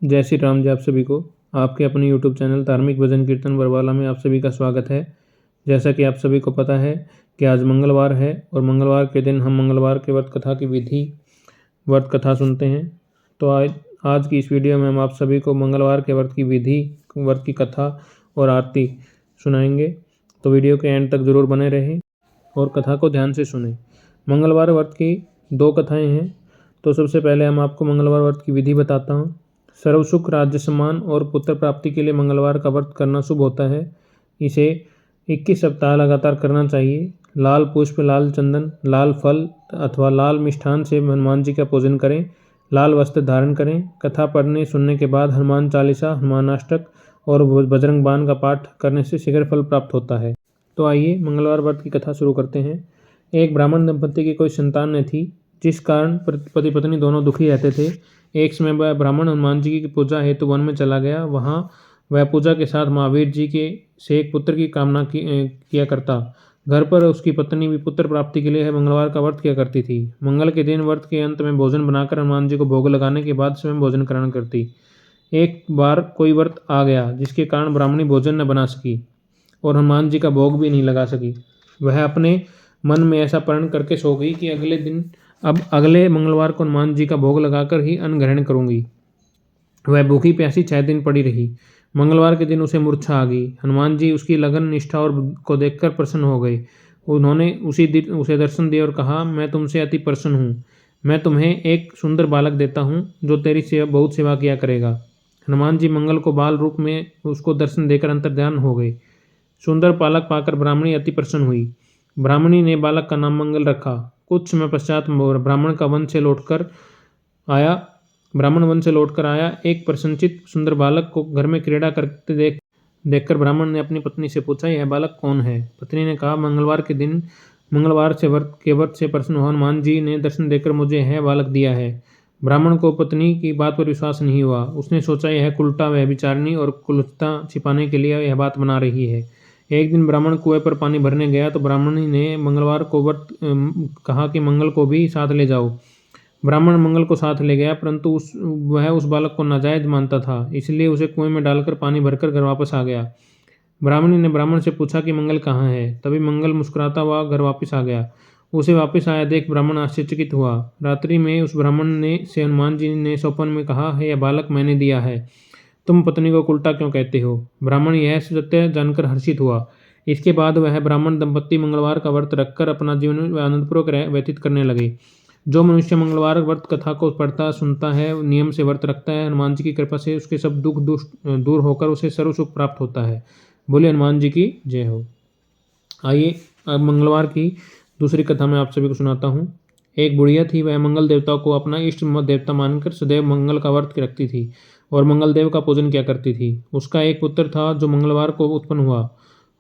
जय श्री राम जी। आप सभी को आपके अपने YouTube चैनल धार्मिक भजन कीर्तन बरवाला में आप सभी का स्वागत है। जैसा कि आप सभी को पता है कि आज मंगलवार है और मंगलवार के दिन हम मंगलवार के व्रत कथा की विधि व्रत कथा सुनते हैं। तो आज की इस वीडियो में हम आप सभी को मंगलवार के व्रत की विधि, व्रत की कथा और आरती सुनाएंगे। तो वीडियो के एंड तक जरूर बने रहें और कथा को ध्यान से सुनें। मंगलवार व्रत की 2 कथाएं हैं। तो सबसे पहले हम आपको मंगलवार व्रत की विधि बताता हूँ। सर्व सुख, राज्य सम्मान और पुत्र प्राप्ति के लिए मंगलवार का व्रत करना शुभ होता है। इसे 21 सप्ताह लगातार करना चाहिए। लाल पुष्प, लाल चंदन, लाल फल अथवा लाल मिष्ठान से हनुमान जी का पूजन करें। लाल वस्त्र धारण करें। कथा पढ़ने सुनने के बाद हनुमान चालीसा, हनुमानाष्टक और बजरंग बाण का पाठ करने से शीघ्र फल प्राप्त होता है। तो आइए मंगलवार व्रत की कथा शुरू करते हैं। एक ब्राह्मण दंपति की कोई संतान न थी, जिस कारण पति पत्नी दोनों दुखी रहते थे। एक समय वह ब्राह्मण हनुमान जी की पूजा हेतु वन में चला गया। वहाँ वह पूजा के साथ महावीर जी के से एक पुत्र की कामना किया करता। घर पर उसकी पत्नी भी पुत्र प्राप्ति के लिए मंगलवार का व्रत किया करती थी। मंगल के दिन व्रत के अंत में भोजन बनाकर हनुमान जी को भोग लगाने के बाद स्वयं भोजन ग्रहण करती। एक बार कोई व्रत आ गया जिसके कारण ब्राह्मणी भोजन न बना सकी और हनुमान जी का भोग भी नहीं लगा सकी। वह अपने मन में ऐसा प्रण करके सो गई कि अगले मंगलवार को हनुमान जी का भोग लगाकर ही अन्न ग्रहण करूंगी। वह भूखी प्यासी 6 दिन पड़ी रही। मंगलवार के दिन उसे मूर्छा आ गई। हनुमान जी उसकी लगन, निष्ठा और को देखकर प्रसन्न हो गए। उन्होंने उसी दिन उसे दर्शन दिए और कहा, मैं तुमसे अति प्रसन्न हूँ। मैं तुम्हें एक सुंदर बालक देता हूँ जो तेरी बहुत सेवा किया करेगा। हनुमान जी मंगल को बाल रूप में उसको दर्शन देकर अंतर्ध्यान हो गए। सुंदर बालक पाकर ब्राह्मणी अति प्रसन्न हुई। ब्राह्मणी ने बालक का नाम मंगल रखा। कुछ समय पश्चात ब्राह्मण वन से लौटकर आया एक प्रसन्नचित सुंदर बालक को घर में क्रीड़ा करते देखकर ब्राह्मण ने अपनी पत्नी से पूछा, यह बालक कौन है? पत्नी ने कहा, मंगलवार से व्रत से प्रसन्न हनुमान जी ने दर्शन देकर मुझे यह बालक दिया है। ब्राह्मण को पत्नी की बात पर विश्वास नहीं हुआ। उसने सोचा, यह कुलटा व्यभिचारिणी और कुलता छिपाने के लिए यह बात बना रही है। एक दिन ब्राह्मण कुएं पर पानी भरने गया तो ब्राह्मणी ने मंगलवार को कहा कि मंगल को भी साथ ले जाओ। ब्राह्मण मंगल को साथ ले गया, परंतु वह उस बालक को नाजायज मानता था, इसलिए उसे कुएं में डालकर पानी भरकर घर वापस आ गया। ब्राह्मणी ने ब्राह्मण से पूछा कि मंगल कहाँ है? तभी मंगल मुस्कुराता हुआ घर वापस आ गया। उसे वापस आया देख ब्राह्मण आश्चर्यचकित हुआ। रात्रि में उस ब्राह्मण ने से हनुमान जी ने स्वप्न में कहा, है यह बालक मैंने दिया है, तुम पत्नी को उल्टा क्यों कहते हो? ब्राह्मण यह सत्य जानकर हर्षित हुआ। इसके बाद वह ब्राह्मण दंपत्ति मंगलवार का व्रत रखकर अपना जीवन आनंदपूर्वक व्यतीत करने लगे। जो मनुष्य मंगलवार व्रत कथा को पढ़ता सुनता है, नियम से व्रत रखता है, हनुमान जी की कृपा से उसके सब दुख दूर होकर उसे सर्व सुख प्राप्त होता है। बोले हनुमान जी की जय हो। आइए अब मंगलवार की दूसरी कथा मैं आप सभी को सुनाता हूँ। एक बुढ़िया थी। वह मंगल देवता को अपना इष्ट देवता मानकर सदैव मंगल का व्रत रखती थी और मंगल देव का पूजन किया करती थी। उसका एक पुत्र था जो मंगलवार को उत्पन्न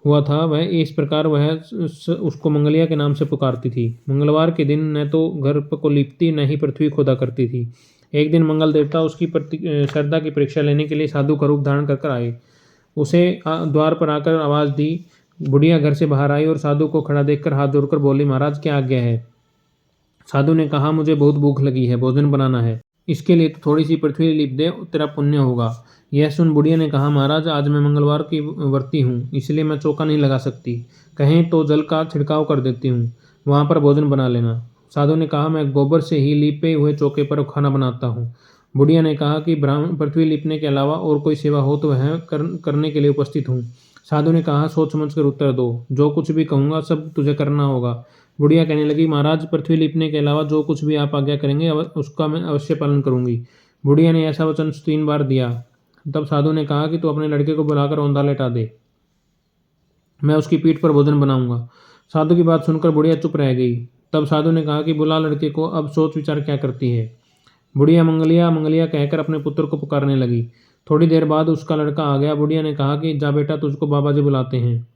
हुआ था। वह इस प्रकार वह उसको मंगलिया के नाम से पुकारती थी। मंगलवार के दिन न तो घर को लिपती न ही पृथ्वी खोदा करती थी। एक दिन मंगल देवता उसकी श्रद्धा की परीक्षा लेने के लिए साधु का रूप धारण कर आए। उसे द्वार पर आकर आवाज़ दी। बुढ़िया घर से बाहर आई और साधु को खड़ा देखकर हाथ जोड़कर बोली, महाराज क्या आज्ञा है? साधु ने कहा, मुझे बहुत भूख लगी है, भोजन बनाना है। इसके लिए तो थोड़ी सी पृथ्वी लिप दे, तेरा पुण्य होगा। यह सुन बुढ़िया ने कहा, महाराज आज मैं मंगलवार की व्रती हूँ, इसलिए मैं चौका नहीं लगा सकती। कहें तो जल का छिड़काव कर देती हूँ, वहाँ पर भोजन बना लेना। साधु ने कहा, मैं गोबर से ही लीपे हुए चौके पर खाना बनाता हूँ। बुढ़िया ने कहा कि पृथ्वी लिपने के अलावा और कोई सेवा हो तो वह करने के लिए उपस्थित हूँ। साधु ने कहा, सोच समझ कर उत्तर दो, जो कुछ भी कहूँगा सब तुझे करना होगा। बुढ़िया कहने लगी, महाराज पृथ्वी लिपने के अलावा जो कुछ भी आप आज्ञा करेंगे उसका मैं अवश्य पालन करूंगी। बुढ़िया ने ऐसा वचन 3 बार दिया। तब साधु ने कहा कि तू अपने लड़के को बुलाकर औंधा लेटा दे, मैं उसकी पीठ पर भोजन बनाऊंगा। साधु की बात सुनकर बुढ़िया चुप रह गई। तब साधु ने कहा कि बुला लड़के को, अब सोच विचार क्या करती है। बुढ़िया मंगलिया मंगलिया कहकर अपने पुत्र को पुकारने लगी। थोड़ी देर बाद उसका लड़का आ गया। बुढ़िया ने कहा कि जा बेटा, तुझको बाबा जी बुलाते हैं।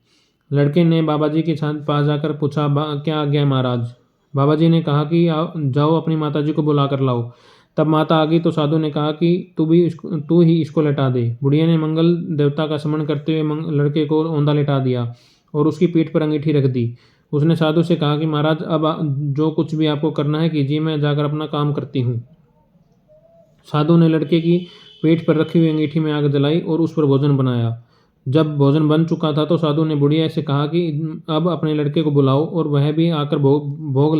लड़के ने बाबा जी के पास जाकर पूछा, क्या आज्ञा है महाराज? बाबा जी ने कहा कि जाओ अपनी माता जी को बुला कर लाओ। तब माता आ गई तो साधु ने कहा कि तू ही इसको लेटा दे। बुढ़िया ने मंगल देवता का स्मरण करते हुए लड़के को औंधा लेटा दिया और उसकी पीठ पर अंगीठी रख दी। उसने साधु से कहा कि महाराज अब जो कुछ भी आपको करना है कीजिए, मैं जाकर अपना काम करती हूँ। साधु ने लड़के की पेट पर रखी हुई अंगीठी में आग जलाई और उस पर भोजन बनाया। जब भोजन बन चुका था तो साधु ने बुढ़िया से कहा कि अब अपने लड़के को बुलाओ और वह भी आकर भोग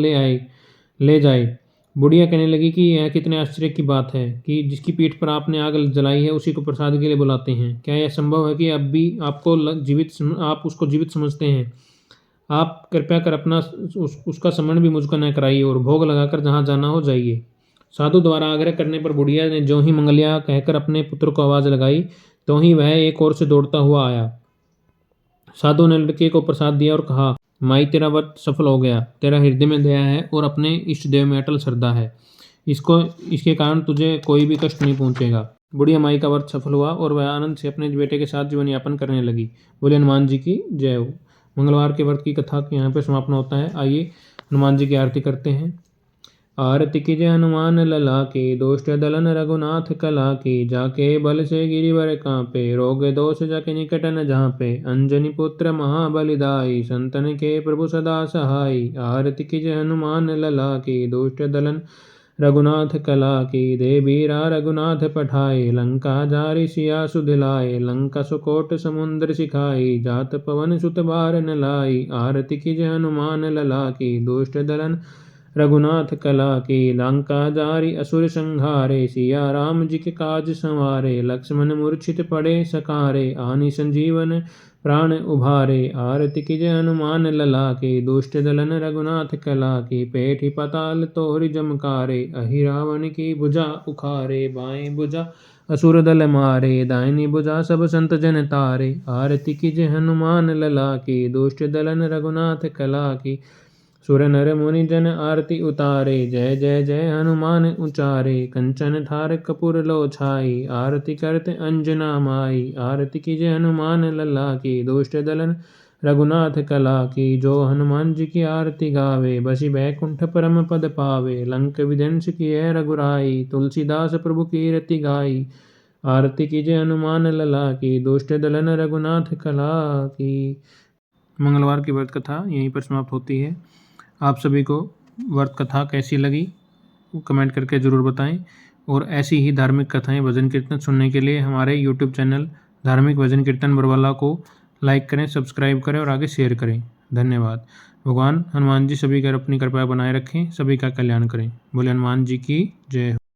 ले जाए। बुढ़िया कहने लगी कि यह कितने आश्चर्य की बात है कि जिसकी पीठ पर आपने आग जलाई है उसी को प्रसाद के लिए बुलाते हैं। क्या यह संभव है कि अब भी आप उसको जीवित समझते हैं? आप कृपया कर अपना उसका स्मरण भी मुझको न कराइए और भोग लगाकर जहाँ जाना हो जाइए। साधु द्वारा आग्रह करने पर बुढ़िया ने जो ही मंगलिया कहकर अपने पुत्र को आवाज़ लगाई तो ही वह एक ओर से दौड़ता हुआ आया। साधु ने लड़के को प्रसाद दिया और कहा, माई तेरा व्रत सफल हो गया। तेरा हृदय में दया है और अपने इष्ट देव में अटल श्रद्धा है। इसके कारण तुझे कोई भी कष्ट नहीं पहुंचेगा। बुढ़िया माई का व्रत सफल हुआ और वह आनंद से अपने बेटे के साथ जीवन यापन करने लगी। बोले हनुमान जी की जय हो। मंगलवार के व्रत की कथा यहाँ पे समापन होता है। आइए हनुमान जी की आरती करते हैं। आरती की जय हनुमान लला की, दुष्ट दलन रघुनाथ कला की, जाके बल से गिरिवर कांपे, रोग दोष जाके निकट न झांपे, अंजनी पुत्र महाबलिदाई, संतन के प्रभु सदा सहाई। आरती की जय हनुमान लला की, दुष्ट दलन रघुनाथ कला की, दे बीरा रघुनाथ पठाए, लंका जारी सिया सुधिलाए, लंका सुकोट समुद्र सिखाई, जात पवन सुत बार न लाई। आरती की जय हनुमान लला की, दुष्ट दलन रघुनाथ कला की, लंका जारी असुर संहारे, सिया राम जी के काज संवारे, लक्ष्मण मूर्छित पड़े सकारे, आनि संजीवन प्राण उभारे। आरती की जय हनुमान लला की, दुष्ट दलन रघुनाथ कला की, पेठी पताल तोहरी जमकारे, अहि रावण की भुजा उखारे, बाएं भुजा असुर दल मारे, दाहिनी भुजा सब संत जन तारे। आरती की जय हनुमान लला की, दुष्ट दलन रघुनाथ कला की, सुर नर मुनि जन आरती उतारे, जय जय जय हनुमान उचारे, कंचन थार कपूर लो छाई, आरती करते अंजना माई। आरती की जय हनुमान लला की, दुष्ट दलन रघुनाथ कला की, जो हनुमान जी की आरती गावे, बसी बैकुंठ परम पद पावे, लंक विध्वंस किए रघुराई, तुलसीदास प्रभु कीरति गाई। आरती की जय हनुमान लला की, दुष्ट दलन रघुनाथ कला की। मंगलवार की व्रत कथा यहीं पर समाप्त होती है। आप सभी को व्रत कथा कैसी लगी कमेंट करके ज़रूर बताएं और ऐसी ही धार्मिक कथाएं भजन कीर्तन सुनने के लिए हमारे YouTube चैनल धार्मिक भजन कीर्तन बरवाला को लाइक करें, सब्सक्राइब करें और आगे शेयर करें। धन्यवाद। भगवान हनुमान जी सभी का अपनी कृपा बनाए रखें, सभी का कल्याण करें। बोले हनुमान जी की जय हो।